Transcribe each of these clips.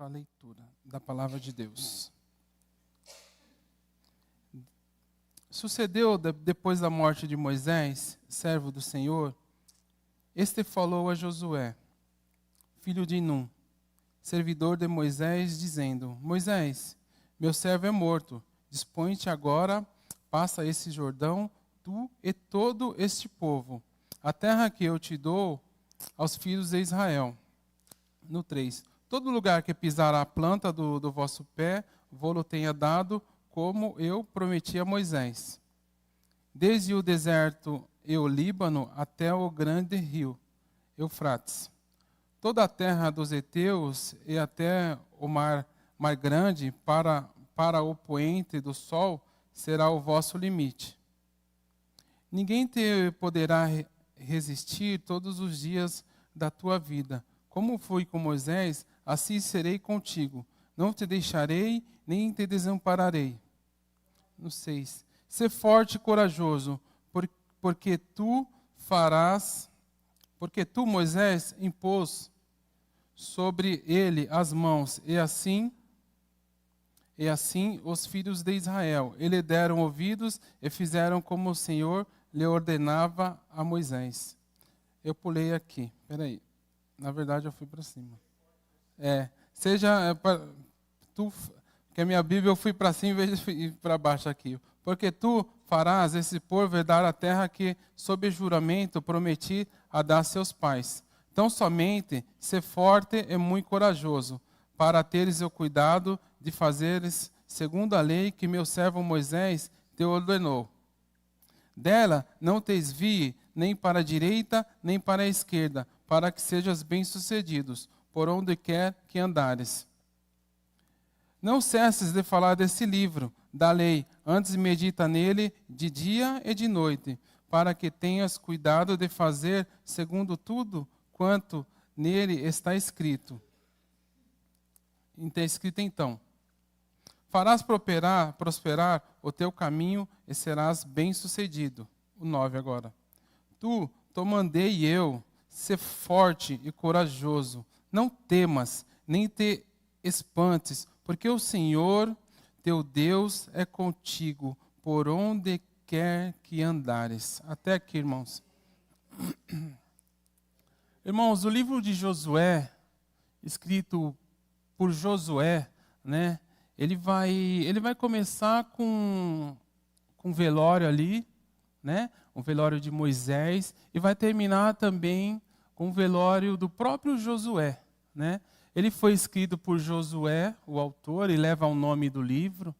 para a leitura da palavra de Deus. Sucedeu, depois da morte de Moisés, servo do Senhor, este falou a Josué, filho de Num, servidor de Moisés, dizendo: Moisés, meu servo é morto, dispõe-te agora, passa esse Jordão, tu e todo este povo, a terra que eu te dou aos filhos de Israel. No 3, todo lugar que pisar a planta do vosso pé, vou-lo tenha dado, como eu prometi a Moisés. Desde o deserto e o Líbano até o grande rio, Eufrates. Toda a terra dos heteus e até o mar grande, para o poente do sol, será o vosso limite. Ninguém te poderá resistir todos os dias da tua vida. Como fui com Moisés, assim serei contigo. Não te deixarei, nem te desampararei. No 6. Sê forte e corajoso, porque tu, Moisés, impôs sobre ele as mãos, e assim os filhos de Israel. Ele deram ouvidos e fizeram como o Senhor lhe ordenava a Moisés. Eu pulei aqui, peraí. Na verdade, eu fui para cima. Que a minha Bíblia eu fui para cima em vez de ir para baixo aqui. Porque tu farás esse povo herdar a terra que, sob juramento, prometi a dar a seus pais. Tão somente, ser forte e muito corajoso, para teres o cuidado de fazeres segundo a lei que meu servo Moisés te ordenou. Dela não te desvie nem para a direita, nem para a esquerda, para que sejas bem-sucedidos, por onde quer que andares. Não cesses de falar desse livro, da lei, antes medita nele de dia e de noite, para que tenhas cuidado de fazer segundo tudo quanto nele está escrito. Está escrito então: farás prosperar o teu caminho e serás bem-sucedido. O 9 agora. Tu mandei eu, ser forte e corajoso. Não temas, nem te espantes, porque o Senhor, teu Deus, é contigo, por onde quer que andares. Até aqui, irmãos. Irmãos, o livro de Josué, escrito por Josué, né? Ele vai começar com um velório ali, né? Um velório de Moisés, e vai terminar também com o velório do próprio Josué, né? Ele foi escrito por Josué, o autor, e leva o nome do livro.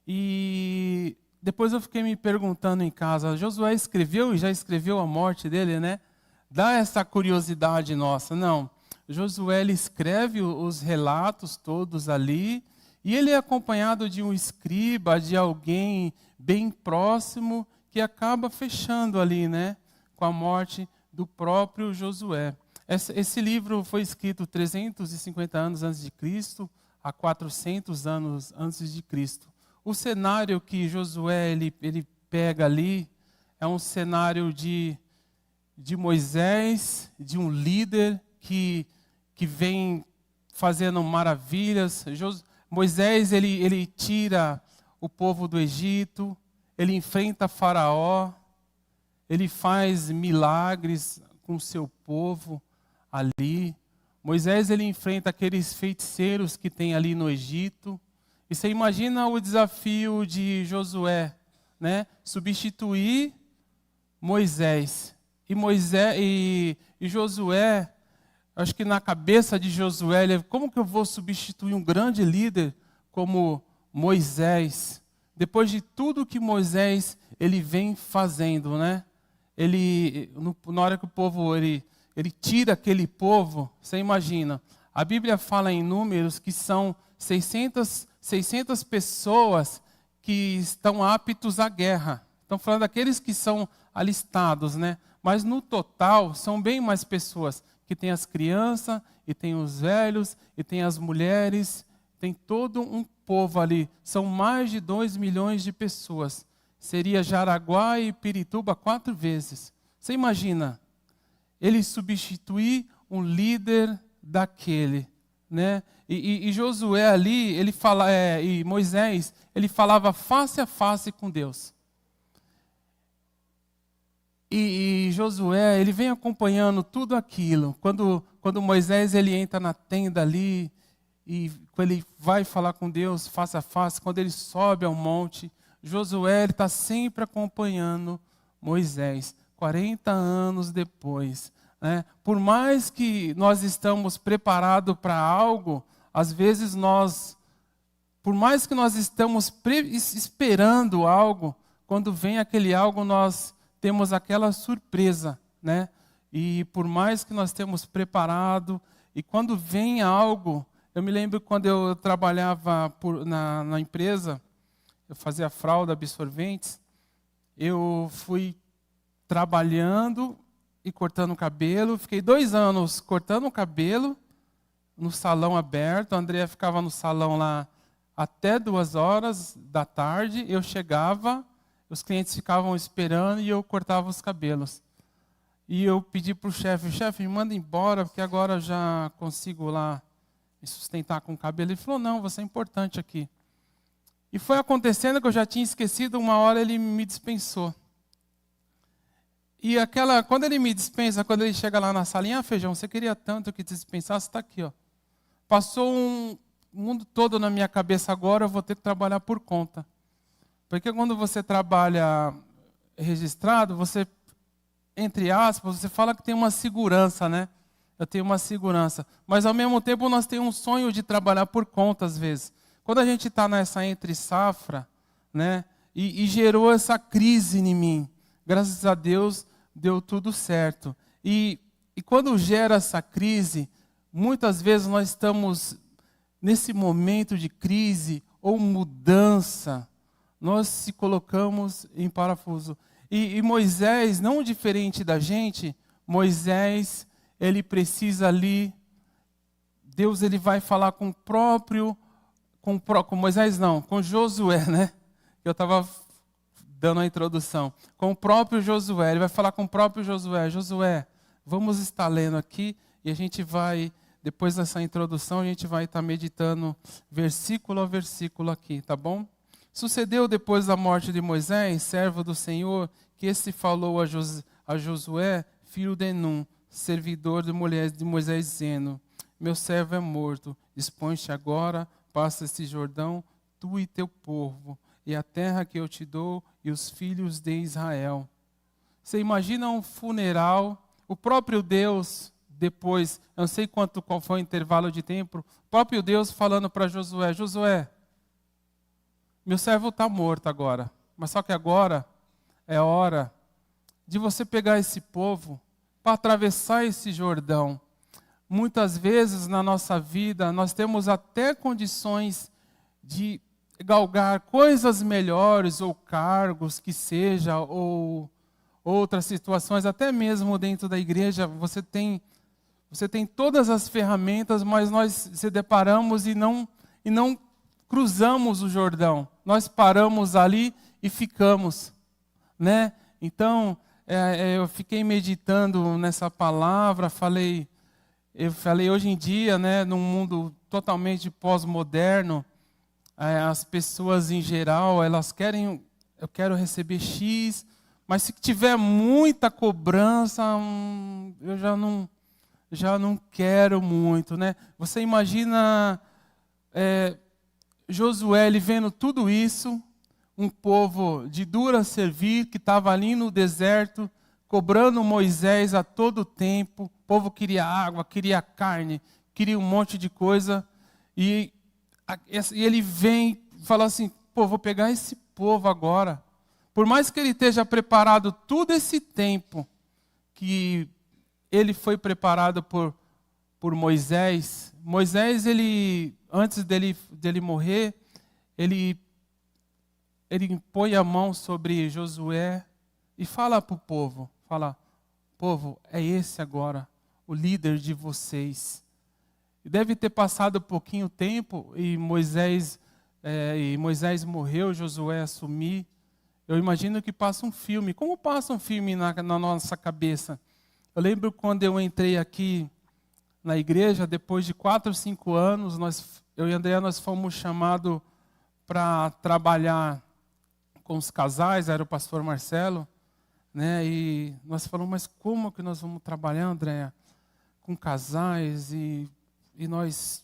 E depois eu fiquei me perguntando em casa, Josué escreveu e já escreveu a morte dele, né? Dá essa curiosidade nossa. Não, Josué ele escreve os relatos todos ali, e ele é acompanhado de um escriba, de alguém bem próximo, que acaba fechando ali, né? Com a morte do próprio Josué. Esse livro foi escrito 350 anos antes de Cristo, a 400 anos antes de Cristo. O cenário que Josué ele pega ali é um cenário de Moisés, de um líder que vem fazendo maravilhas. Moisés ele tira o povo do Egito, ele enfrenta Faraó, ele faz milagres com o seu povo ali. Moisés ele enfrenta aqueles feiticeiros que tem ali no Egito. E você imagina o desafio de Josué, né? Substituir Moisés. E Josué, acho que na cabeça de Josué, como que eu vou substituir um grande líder como Moisés? Depois de tudo que Moisés ele vem fazendo, né? Na hora que o povo ele tira aquele povo, você imagina. A Bíblia fala em números que são 600 pessoas que estão aptos à guerra. Estão falando daqueles que são alistados, né? Mas no total são bem mais pessoas, que tem as crianças, e tem os velhos, e tem as mulheres, tem todo um povo ali. São mais de 2 milhões de pessoas. Seria Jaraguá e Pirituba 4 vezes. Você imagina, ele substituir um líder daquele, né? E Josué ali, ele fala, e Moisés, ele falava face a face com Deus. E Josué, ele vem acompanhando tudo aquilo. Quando Moisés ele entra na tenda ali, e quando ele vai falar com Deus face a face, quando ele sobe ao monte, Josué está sempre acompanhando Moisés, 40 anos depois. Né? Por mais que nós estamos preparados para algo, às vezes por mais que nós estamos esperando algo, quando vem aquele algo, nós temos aquela surpresa, né? E por mais que nós temos preparado, e quando vem algo, eu me lembro quando eu trabalhava na empresa, eu fazia fralda, absorventes, eu fui trabalhando e cortando o cabelo, fiquei 2 anos cortando o cabelo no salão aberto, a Andrea ficava no salão lá até 2 horas da tarde, eu chegava, os clientes ficavam esperando e eu cortava os cabelos. E eu pedi para o chefe, me manda embora, porque agora eu já consigo lá me sustentar com o cabelo. Ele falou, não, você é importante aqui. E foi acontecendo que eu já tinha esquecido, uma hora ele me dispensou. E quando ele me dispensa, quando ele chega lá na salinha, Feijão, você queria tanto que te dispensasse, está aqui, ó. Passou o mundo todo na minha cabeça agora, eu vou ter que trabalhar por conta. Porque quando você trabalha registrado, você, entre aspas, você fala que tem uma segurança, né? Eu tenho uma segurança. Mas, ao mesmo tempo, nós temos um sonho de trabalhar por conta, às vezes. Quando a gente está nessa entre-safra, né? E gerou essa crise em mim. Graças a Deus, deu tudo certo. E quando gera essa crise, muitas vezes nós estamos nesse momento de crise ou mudança, nós se colocamos em parafuso. E Moisés, não diferente da gente, Moisés, ele precisa ali, Deus ele vai falar com Moisés não, com Josué, né? Eu estava dando a introdução. Com o próprio Josué, ele vai falar com o próprio Josué. Josué, vamos estar lendo aqui e a gente vai, depois dessa introdução, a gente vai estar meditando versículo a versículo aqui, tá bom? Sucedeu depois da morte de Moisés, servo do Senhor, que esse falou a Josué, filho de Num, servidor de Moisés, dizendo, meu servo é morto, dispõe-te agora, passa este Jordão, tu e teu povo, e a terra que eu te dou, e os filhos de Israel. Você imagina um funeral, o próprio Deus, depois, eu não sei qual foi o intervalo de tempo, o próprio Deus falando para Josué, Josué, meu servo está morto agora, mas só que agora é hora de você pegar esse povo para atravessar esse Jordão. Muitas vezes na nossa vida nós temos até condições de galgar coisas melhores ou cargos que seja, ou outras situações, até mesmo dentro da igreja, você tem todas as ferramentas, mas nós se deparamos e não cruzamos o Jordão. Nós paramos ali e ficamos, né? Então, eu fiquei meditando nessa palavra, eu falei hoje em dia, né, num mundo totalmente pós-moderno, as pessoas em geral, elas querem, eu quero receber X, mas se tiver muita cobrança, eu já não quero muito, né? Você imagina Josué, ele vendo tudo isso, um povo de dura servir, que estava ali no deserto, cobrando Moisés a todo tempo, o povo queria água, queria carne, queria um monte de coisa, e ele vem e fala assim, vou pegar esse povo agora. Por mais que ele esteja preparado todo esse tempo, que ele foi preparado por Moisés, ele, antes dele morrer, ele põe a mão sobre Josué e fala para o povo, povo, é esse agora, o líder de vocês. Deve ter passado pouquinho tempo e Moisés morreu, Josué assumiu. Eu imagino que passa um filme. Como passa um filme na nossa cabeça? Eu lembro quando eu entrei aqui na igreja, depois de 4 ou 5 anos, eu e a Andrea, nós fomos chamados para trabalhar com os casais, era o pastor Marcelo, né? E nós falamos, mas como que nós vamos trabalhar, Andrea, com casais e nós,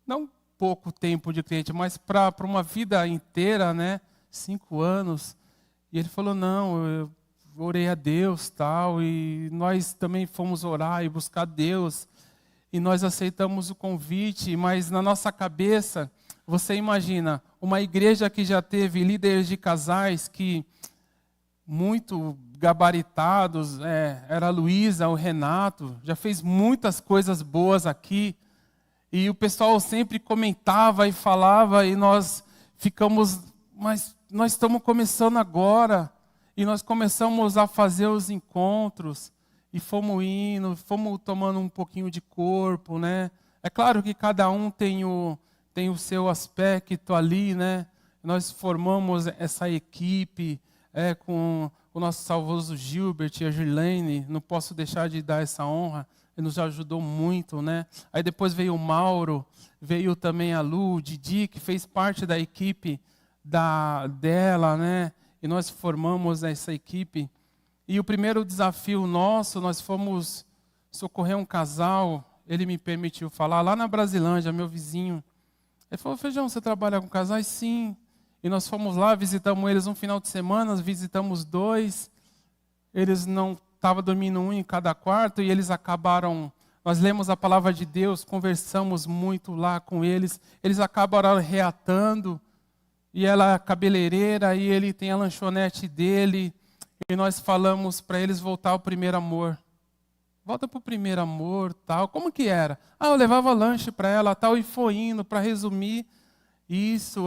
não pouco tempo de cliente, mas para uma vida inteira, né? 5 anos. E ele falou, não, eu orei a Deus, tal, e nós também fomos orar e buscar Deus, e nós aceitamos o convite, mas na nossa cabeça, você imagina, uma igreja que já teve líderes de casais que muito gabaritados, era a Luísa, o Renato, já fez muitas coisas boas aqui, e o pessoal sempre comentava e falava, e nós ficamos, mas nós estamos começando agora, e nós começamos a fazer os encontros, e fomos indo, fomos tomando um pouquinho de corpo, né? É claro que cada um tem o seu aspecto ali, né? Nós formamos essa equipe com o nosso saudoso Gilbert e a Girlene, não posso deixar de dar essa honra, ele nos ajudou muito, né? Aí depois veio o Mauro, veio também a Lu, o Didi, que fez parte da equipe dela, né? E nós formamos essa equipe. E o primeiro desafio nosso, nós fomos socorrer um casal, ele me permitiu falar, lá na Brasilândia, meu vizinho. Ele falou, Feijão, você trabalha com casais? Sim. E nós fomos lá, visitamos eles um final de semana, visitamos 2. Eles não estavam dormindo um em cada quarto e eles acabaram, nós lemos a palavra de Deus, conversamos muito lá com eles. Eles acabaram reatando, e ela é cabeleireira, e ele tem a lanchonete dele. E nós falamos para eles voltar ao primeiro amor. Volta para o primeiro amor, tal. Como que era? Eu levava lanche para ela, tal, e foi indo. Para resumir, isso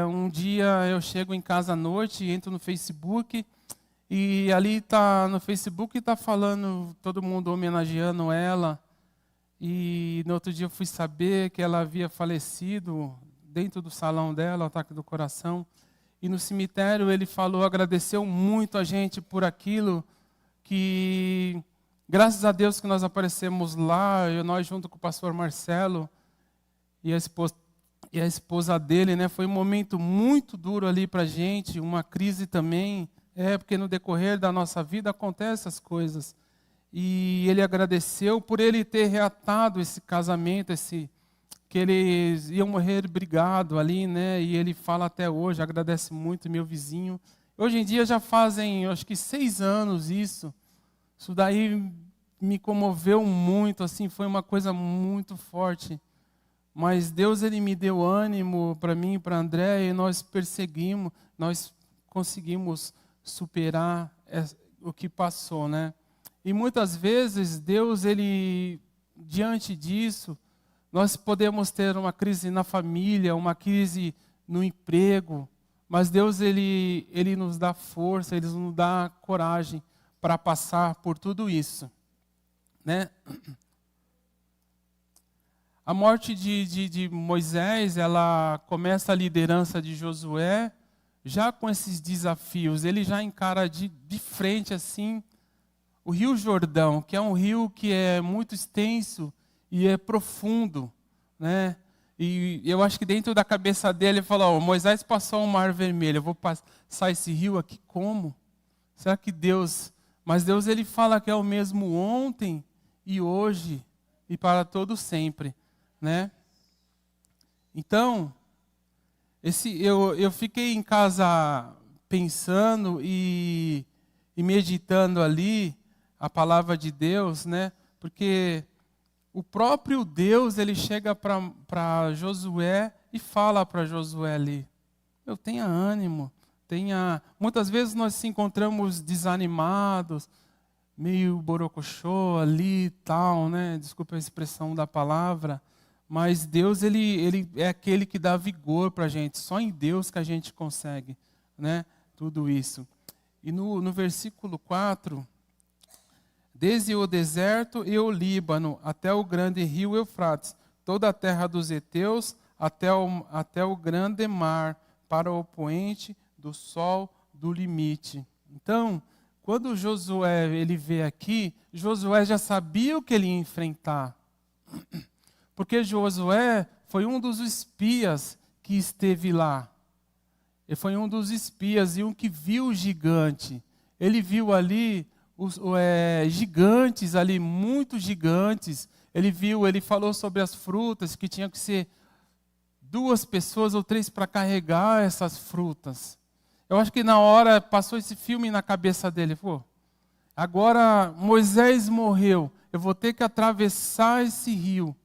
um dia eu chego em casa à noite, entro no Facebook, e ali tá no Facebook está falando, todo mundo homenageando ela. E no outro dia eu fui saber que ela havia falecido dentro do salão dela, ataque do coração. E no cemitério ele falou, agradeceu muito a gente por aquilo, que graças a Deus que nós aparecemos lá, nós junto com o pastor Marcelo e a esposa dele, né? Foi um momento muito duro ali para a gente, uma crise também, porque no decorrer da nossa vida acontecem essas coisas. E ele agradeceu por ele ter reatado esse casamento, que eles iam morrer brigado ali, né? E ele fala até hoje, agradece muito, meu vizinho. Hoje em dia já fazem, acho que 6 anos isso. Isso daí me comoveu muito, assim, foi uma coisa muito forte. Mas Deus, ele me deu ânimo para mim e para André, e nós perseguimos, nós conseguimos superar o que passou, né? E muitas vezes Deus, ele, diante disso, nós podemos ter uma crise na família, uma crise no emprego, mas Deus, ele nos dá força, ele nos dá coragem para passar por tudo isso, né? A morte de Moisés, ela começa a liderança de Josué, já com esses desafios. Ele já encara de frente, assim, o Rio Jordão, que é um rio que é muito extenso e é profundo, né? E eu acho que dentro da cabeça dele, ele falou, Moisés passou o Mar Vermelho, eu vou passar esse rio aqui como? Será que Deus... Mas Deus, ele fala que é o mesmo ontem e hoje e para todo sempre, né? Então, eu fiquei em casa pensando e meditando ali a palavra de Deus, né? Porque o próprio Deus, ele chega para Josué e fala para Josué ali, tenha ânimo, Muitas vezes nós se encontramos desanimados, meio borocochô ali e tal, né? Desculpa a expressão da palavra, mas Deus, ele é aquele que dá vigor para a gente, só em Deus que a gente consegue, né? Tudo isso. E no versículo 4, desde o deserto e o Líbano, até o grande rio Eufrates, toda a terra dos heteus, até o grande mar, para o poente do sol do limite. Então, quando Josué ele vê aqui, Josué já sabia o que ele ia enfrentar. Porque Josué foi um dos espias que esteve lá. Ele foi um dos espias e um que viu o gigante. Ele viu ali os gigantes ali, muitos gigantes. Ele falou sobre as frutas, que tinha que ser 2 pessoas ou 3 para carregar essas frutas. Eu acho que na hora passou esse filme na cabeça dele. Pô, agora Moisés morreu, eu vou ter que atravessar esse rio.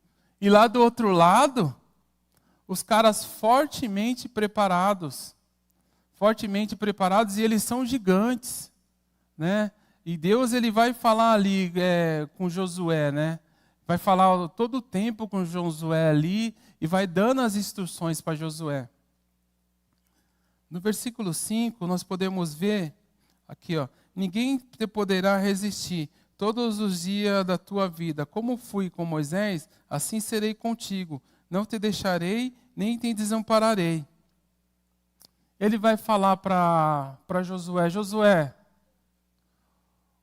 E lá do outro lado, os caras fortemente preparados, e eles são gigantes, né? E Deus ele vai falar ali com Josué, né? Vai falar todo o tempo com Josué ali e vai dando as instruções para Josué. No versículo 5, nós podemos ver, aqui, ó, ninguém te poderá resistir todos os dias da tua vida. Como fui com Moisés, assim serei contigo. Não te deixarei, nem te desampararei. Ele vai falar para Josué, Josué,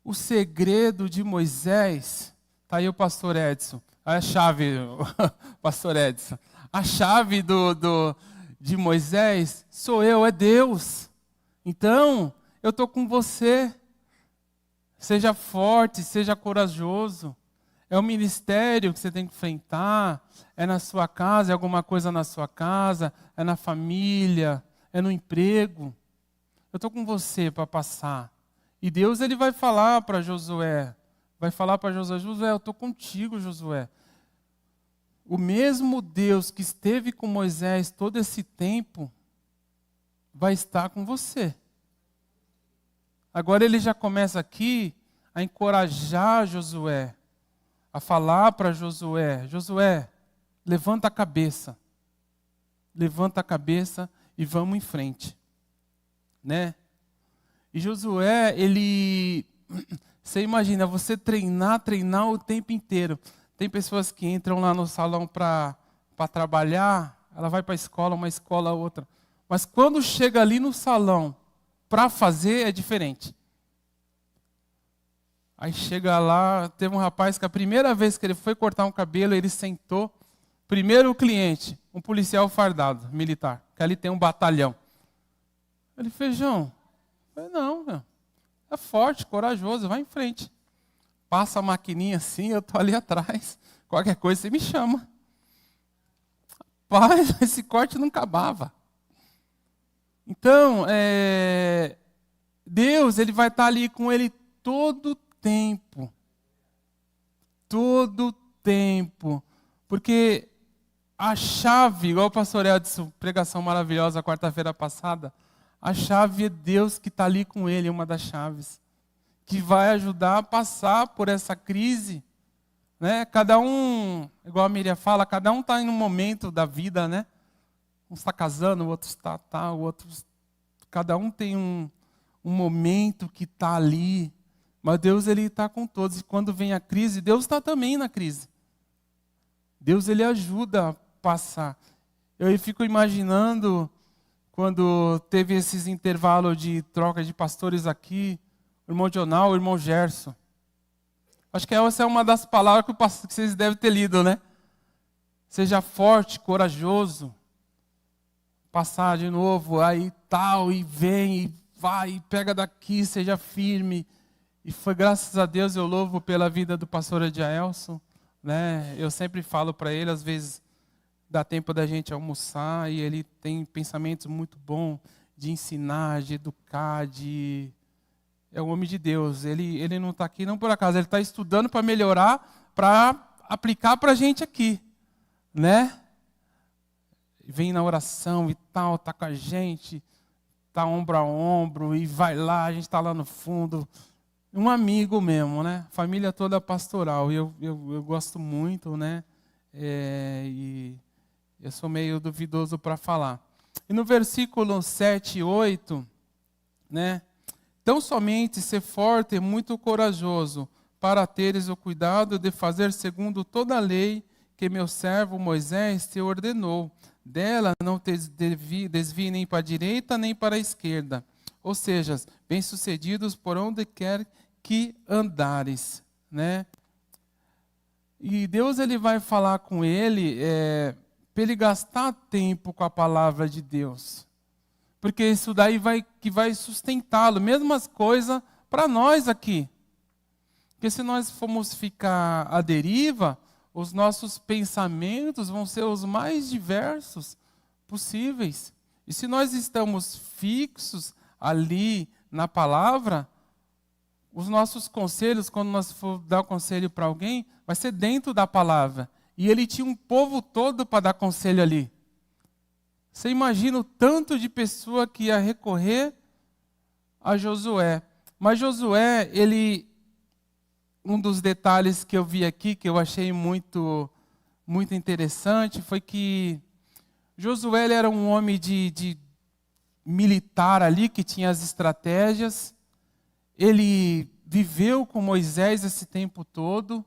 o segredo de Moisés, está aí o pastor Edson, a chave, pastor Edson, a chave de Moisés sou eu, é Deus. Então, eu estou com você. Seja forte, seja corajoso. É o ministério que você tem que enfrentar, é na sua casa, é alguma coisa na sua casa, é na família, é no emprego. Eu estou com você para passar. E Deus ele vai falar para Josué, Josué, eu estou contigo, Josué. O mesmo Deus que esteve com Moisés todo esse tempo, vai estar com você. Agora ele já começa aqui a encorajar Josué, a falar para Josué, Josué, levanta a cabeça e vamos em frente, né? E Josué, você imagina, você treinar o tempo inteiro. Tem pessoas que entram lá no salão para trabalhar, ela vai para a escola, uma escola, outra. Mas quando chega ali no salão para fazer, é diferente. Aí chega lá, teve um rapaz que a primeira vez que ele foi cortar um cabelo, ele sentou, primeiro o cliente, um policial fardado, militar, que ali tem um batalhão. Ele, Feijão, não, meu, é forte, corajoso, vai em frente. Passa a maquininha assim, eu estou ali atrás, qualquer coisa você me chama. Pai, esse corte não acabava. Então, Deus ele vai estar ali com ele todo tempo. Todo tempo. Porque a chave, igual o pastor Edson, pregação maravilhosa quarta-feira passada, a chave é Deus que está ali com ele, uma das chaves, que vai ajudar a passar por essa crise. Né? Cada um, igual a Miriam fala, cada um está em um momento da vida, né? Um está casando, o outro está, o outro... Cada um tem um momento que está ali. Mas Deus ele está com todos. E quando vem a crise, Deus está também na crise. Deus ele ajuda a passar. Eu fico imaginando quando teve esses intervalos de troca de pastores aqui, o irmão Jonal, o irmão Gerson. Acho que essa é uma das palavras que vocês devem ter lido, né? Seja forte, corajoso. Passar de novo, aí tal, e vem, e vai, e pega daqui, seja firme. E foi graças a Deus, eu louvo pela vida do pastor Ediaelson, né? Eu sempre falo para ele, às vezes dá tempo da gente almoçar, e ele tem pensamentos muito bons de ensinar, de educar, é um homem de Deus. Ele não está aqui não por acaso, ele está estudando para melhorar, para aplicar para a gente aqui, né? Vem na oração e tal, está com a gente, está ombro a ombro, e vai lá, a gente está lá no fundo. Um amigo mesmo, né? Família toda pastoral, e eu gosto muito, né? E eu sou meio duvidoso para falar. E no versículo 7 e 8, né? Tão somente ser forte e muito corajoso, para teres o cuidado de fazer segundo toda a lei que meu servo Moisés te ordenou. Dela não te desvie nem para a direita nem para a esquerda. Ou seja, bem-sucedidos por onde quer que andares. Né? E Deus ele vai falar com ele para ele gastar tempo com a palavra de Deus. Porque isso daí que vai sustentá-lo. Mesmas coisas para nós aqui. Porque se nós formos ficar à deriva, os nossos pensamentos vão ser os mais diversos possíveis. E se nós estamos fixos ali na palavra, os nossos conselhos, quando nós for dar conselho para alguém, vai ser dentro da palavra. E ele tinha um povo todo para dar conselho ali. Você imagina o tanto de pessoa que ia recorrer a Josué. Mas Josué, um dos detalhes que eu vi aqui, que eu achei muito interessante, foi que Josué ele era um homem de militar ali, que tinha as estratégias. Ele viveu com Moisés esse tempo todo.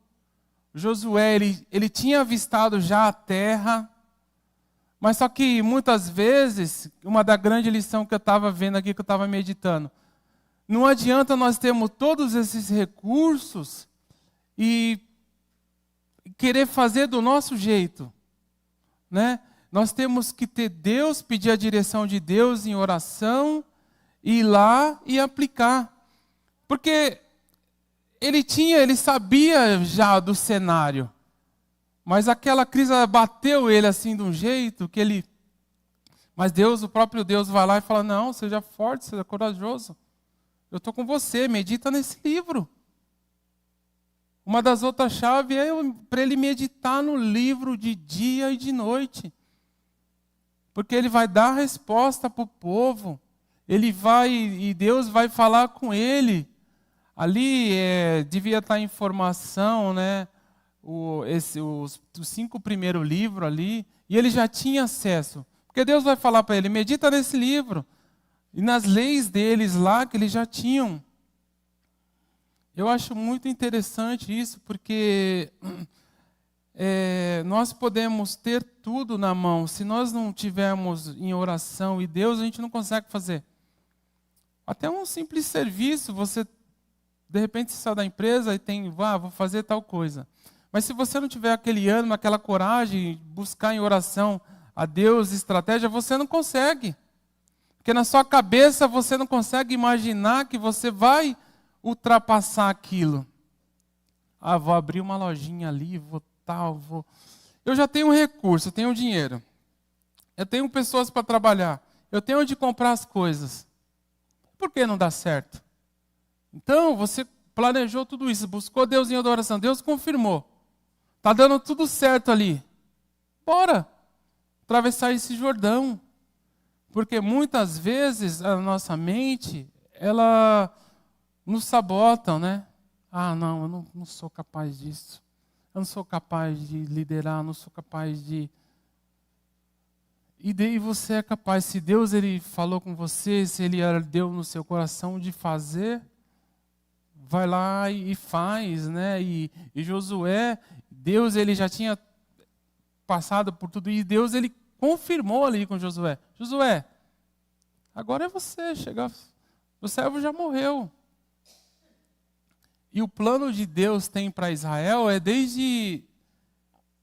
Josué, ele tinha avistado já a terra. Mas só que muitas vezes, uma da grande lição que eu estava vendo aqui, que eu estava meditando, não adianta nós termos todos esses recursos e querer fazer do nosso jeito, né? Nós temos que ter Deus, pedir a direção de Deus em oração, ir lá e aplicar. Porque ele sabia já do cenário. Mas aquela crise bateu ele assim de um jeito que ele... Mas Deus, o próprio Deus vai lá e fala, não, seja forte, seja corajoso. Eu estou com você, medita nesse livro. Uma das outras chaves é para ele meditar no livro de dia e de noite. Porque ele vai dar resposta para o povo. E Deus vai falar com ele. Ali devia estar a informação, né? Os 5 primeiros livros ali, e ele já tinha acesso. Porque Deus vai falar para ele, medita nesse livro. E nas leis deles lá, que eles já tinham. Eu acho muito interessante isso, porque nós podemos ter tudo na mão. Se nós não tivermos em oração e Deus, a gente não consegue fazer. Até um simples serviço, você, de repente, sai da empresa e vou fazer tal coisa. Mas se você não tiver aquele ânimo, aquela coragem, buscar em oração a Deus, estratégia, você não consegue. Porque na sua cabeça você não consegue imaginar que você vai ultrapassar aquilo. Vou abrir uma lojinha ali, vou... Eu já tenho um recurso, eu tenho dinheiro. Eu tenho pessoas para trabalhar. Eu tenho onde comprar as coisas. Por que não dá certo? Então, você planejou tudo isso, buscou Deus em adoração, Deus confirmou. Está dando tudo certo ali. Bora atravessar esse Jordão. Porque muitas vezes a nossa mente, ela nos sabota, né? Não, eu não sou capaz disso. Eu não sou capaz de liderar, não sou capaz de... E daí você é capaz, se Deus ele falou com você, se Ele deu no seu coração de fazer, vai lá e faz, né? E Josué, Deus ele já tinha passado por tudo, e Deus ele confirmou ali com Josué. Josué, agora é você, o servo já morreu. E o plano de Deus tem para Israel desde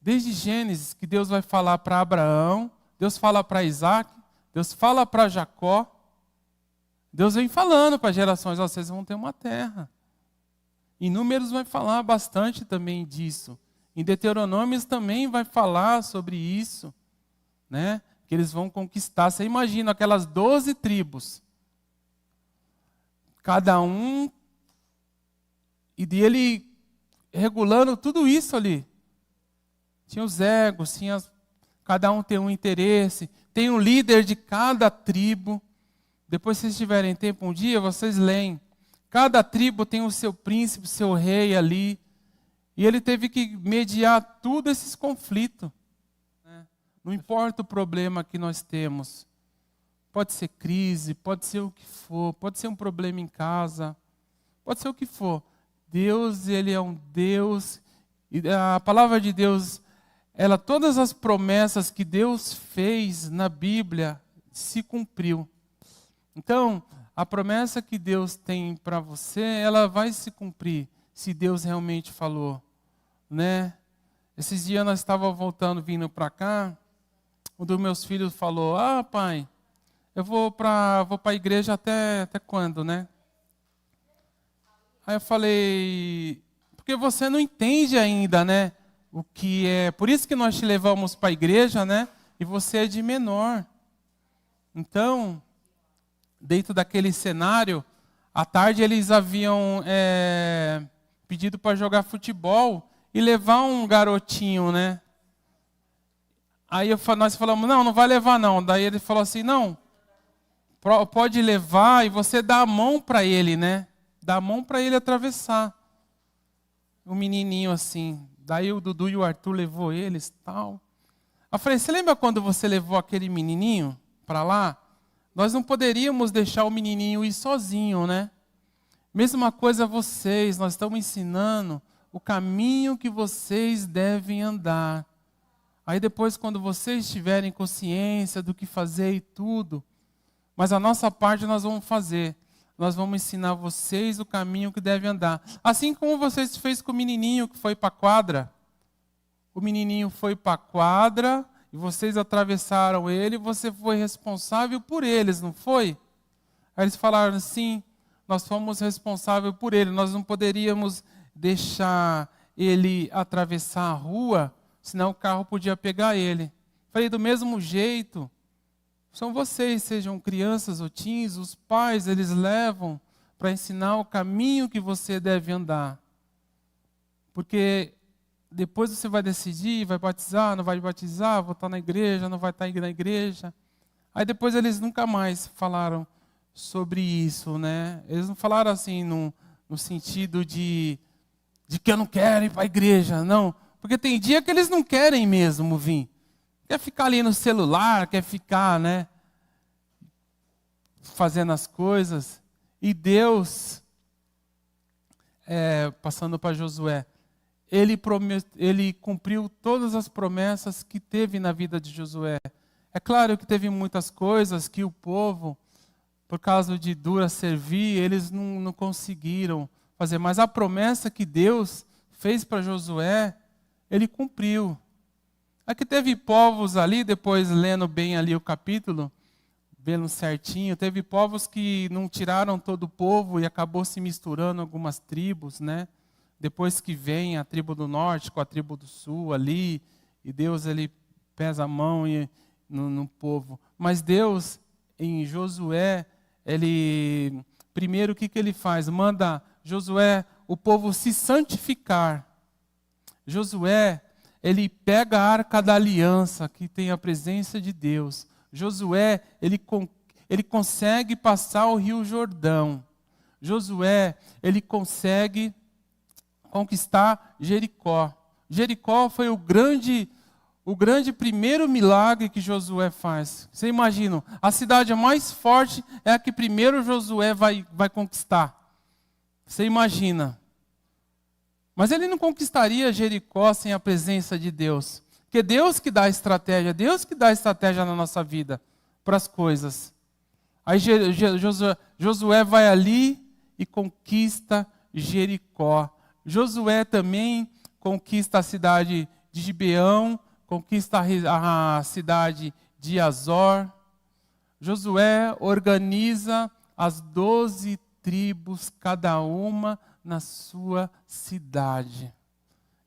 Gênesis, que Deus vai falar para Abraão, Deus fala para Isaac, Deus fala para Jacó. Deus vem falando para gerações, vocês vão ter uma terra. Em Números vai falar bastante também disso. Em Deuteronômios também vai falar sobre isso, né? Que eles vão conquistar. Você imagina aquelas 12 tribos. Cada um, e dele regulando tudo isso ali. Tinha os egos, cada um tem um interesse, tem um líder de cada tribo. Depois, se vocês tiverem tempo um dia, vocês leem. Cada tribo tem o seu príncipe, o seu rei ali. E ele teve que mediar todos esses conflitos. Não importa o problema que nós temos. Pode ser crise, pode ser o que for, pode ser um problema em casa, pode ser o que for. Deus, Ele é um Deus, e a palavra de Deus, todas as promessas que Deus fez na Bíblia se cumpriu. Então, a promessa que Deus tem para você, ela vai se cumprir, se Deus realmente falou, né? Esses dias nós estávamos voltando, vindo para cá, um dos meus filhos falou, pai, eu vou para a igreja até quando, né? Aí eu falei, porque você não entende ainda, né? O que é, por isso que nós te levamos para a igreja, né? E você é de menor. Então, dentro daquele cenário, à tarde eles haviam pedido para jogar futebol e levar um garotinho, né? Aí nós falamos, não vai levar não. Daí ele falou assim, não, pode levar e você dá a mão para ele, né? Dá a mão para ele atravessar. O menininho assim. Daí o Dudu e o Arthur levou eles, tal. Eu falei, você lembra quando você levou aquele menininho para lá? Nós não poderíamos deixar o menininho ir sozinho, né? Mesma coisa vocês, nós estamos ensinando o caminho que vocês devem andar. Aí depois, quando vocês tiverem consciência do que fazer e tudo, mas a nossa parte nós vamos fazer. Nós vamos ensinar vocês o caminho que devem andar. Assim como vocês fez com o menininho que foi para a quadra. O menininho foi para a quadra e vocês atravessaram ele, você foi responsável por eles, não foi? Aí eles falaram, sim, nós fomos responsáveis por ele, nós não poderíamos deixar ele atravessar a rua, senão o carro podia pegar ele. Falei, do mesmo jeito, são vocês, sejam crianças ou teens, os pais, eles levam para ensinar o caminho que você deve andar. Porque depois você vai decidir, vai batizar, não vai batizar, vou estar na igreja, não vai estar na igreja. Aí depois eles nunca mais falaram sobre isso, né? Eles não falaram assim no sentido de que eu não quero ir para a igreja, não. Porque tem dia que eles não querem mesmo vir. Quer ficar ali no celular, quer ficar, né? Fazendo as coisas. E Deus, passando para Josué, ele cumpriu todas as promessas que teve na vida de Josué. É claro que teve muitas coisas que o povo, por causa de dura servir, eles não conseguiram fazer. Mas a promessa que Deus fez para Josué, ele cumpriu. Aqui teve povos ali, depois lendo bem ali o capítulo, vendo certinho, teve povos que não tiraram todo o povo e acabou se misturando algumas tribos, né? Depois que vem a tribo do norte com a tribo do sul ali, e Deus ele pesa a mão no povo. Mas Deus, em Josué, ele primeiro o que ele faz? Manda Josué, o povo se santificar. Josué, ele pega a arca da aliança, que tem a presença de Deus. Josué, ele consegue passar o rio Jordão. Josué, ele consegue conquistar Jericó. Jericó foi o grande primeiro milagre que Josué faz. Você imagina, a cidade mais forte é a que primeiro Josué vai conquistar. Você imagina. Mas ele não conquistaria Jericó sem a presença de Deus. Porque Deus que dá a estratégia, Deus que dá a estratégia na nossa vida para as coisas. Aí Josué vai ali e conquista Jericó. Josué também conquista a cidade de Gibeão, conquista a cidade de Azor. Josué organiza as 12 tribos, cada uma na sua cidade.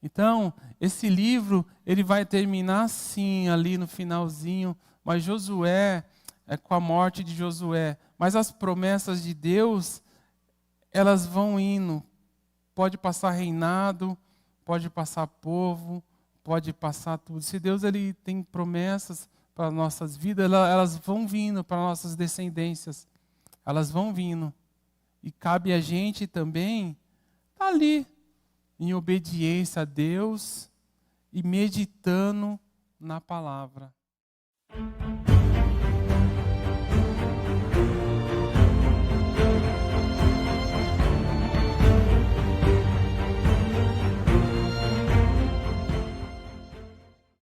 Então, esse livro, ele vai terminar assim, ali no finalzinho, mas Josué, com a morte de Josué, mas as promessas de Deus, elas vão indo. Pode passar reinado, pode passar povo, pode passar tudo. Se Deus ele tem promessas para nossas vidas, elas vão vindo para nossas descendências. Elas vão vindo. E cabe a gente também estar ali, em obediência a Deus e meditando na palavra.